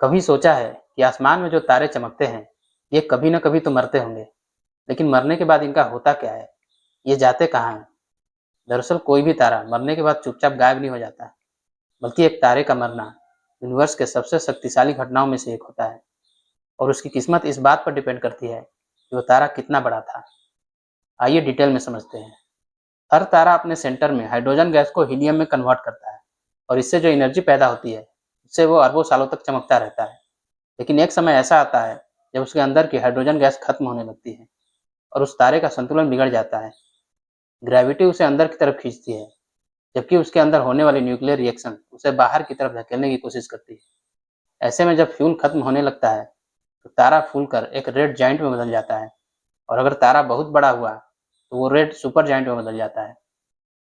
कभी सोचा है कि आसमान में जो तारे चमकते हैं, ये कभी न कभी तो मरते होंगे, लेकिन मरने के बाद इनका होता क्या है? ये जाते कहाँ हैं? दरअसल कोई भी तारा मरने के बाद चुपचाप गायब नहीं हो जाता, बल्कि एक तारे का मरना यूनिवर्स के सबसे शक्तिशाली घटनाओं में से एक होता है और उसकी किस्मत इस बात पर डिपेंड करती है कि वो तारा कितना बड़ा था। आइए डिटेल में समझते हैं। हर तारा अपने सेंटर में हाइड्रोजन गैस को हीलियम में कन्वर्ट करता है और इससे जो एनर्जी पैदा होती है, उससे वो अरबों सालों तक चमकता रहता है। लेकिन एक समय ऐसा आता है जब उसके अंदर की हाइड्रोजन गैस खत्म होने लगती है और उस तारे का संतुलन बिगड़ जाता है। ग्रेविटी उसे अंदर की तरफ खींचती है, जबकि उसके अंदर होने वाली न्यूक्लियर रिएक्शन उसे बाहर की तरफ धकेलने की कोशिश करती है। ऐसे में जब फ्यूल खत्म होने लगता है तो तारा फूलकर एक रेड जाइंट में बदल जाता है और अगर तारा बहुत बड़ा हुआ तो वो रेड सुपर जाइंट में बदल जाता है।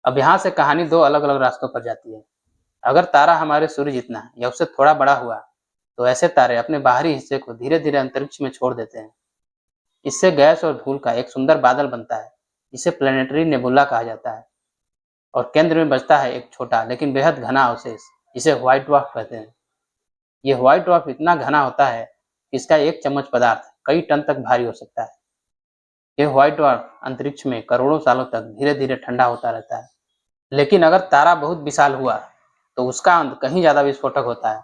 अब यहाँ से कहानी दो अलग अलग रास्तों पर जाती है। अगर तारा हमारे सूर्य जितना है या उससे थोड़ा बड़ा हुआ तो ऐसे तारे अपने बाहरी हिस्से को धीरे धीरे अंतरिक्ष में छोड़ देते हैं। इससे गैस और धूल का एक सुंदर बादल बनता है, जिसे प्लैनेटरी नेबुला कहा जाता है। और केंद्र में बचता है एक छोटा लेकिन बेहद घना अवशेष, जिसे व्हाइट ड्वार्फ कहते हैं। ये व्हाइट ड्वार्फ इतना घना होता है कि इसका एक चम्मच पदार्थ कई टन तक भारी हो सकता है। यह व्हाइट ड्वार्फ अंतरिक्ष में करोड़ों सालों तक धीरे धीरे ठंडा होता रहता है। लेकिन अगर तारा बहुत विशाल हुआ तो उसका अंत कहीं ज्यादा विस्फोटक होता है।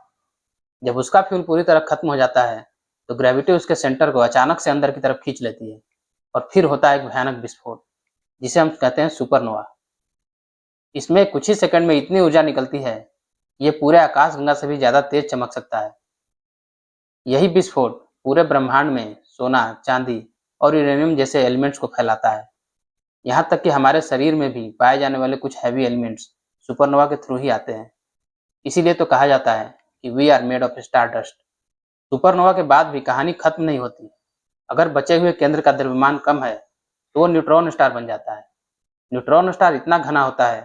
जब उसका फ्यूल पूरी तरह खत्म हो जाता है तो ग्रेविटी उसके सेंटर को अचानक से अंदर की तरफ खींच लेती है और फिर होता है एक भयानक विस्फोट, जिसे हम कहते हैं सुपरनोवा। इसमें कुछ ही सेकंड में इतनी ऊर्जा निकलती है, ये पूरे आकाशगंगा से भी ज्यादा तेज चमक सकता है। यही विस्फोट पूरे ब्रह्मांड में सोना, चांदी और यूरेनियम जैसे एलिमेंट्स को फैलाता है। यहाँ तक कि हमारे शरीर में भी पाए जाने वाले कुछ हैवी एलिमेंट्स सुपरनोवा के थ्रू ही आते हैं। इसीलिए तो कहा जाता है कि we are made of stardust. Supernova के बाद भी कहानी खत्म नहीं होती। अगर बचे हुए केंद्र का द्रव्यमान कम है तो वो न्यूट्रॉन स्टार बन जाता है। न्यूट्रॉन स्टार इतना घना होता है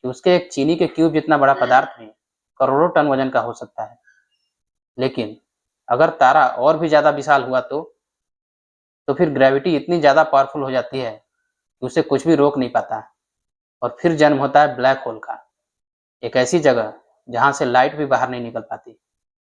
कि उसके एक चीनी के क्यूब जितना बड़ा पदार्थ भी करोड़ों टन वजन का हो सकता है। लेकिन अगर तारा और भी ज्यादा विशाल हुआ तो फिर ग्रेविटी इतनी ज्यादा पावरफुल हो जाती है कि उसे कुछ भी रोक नहीं पाता और फिर जन्म होता है ब्लैक होल का, एक ऐसी जगह जहां से लाइट भी बाहर नहीं निकल पाती।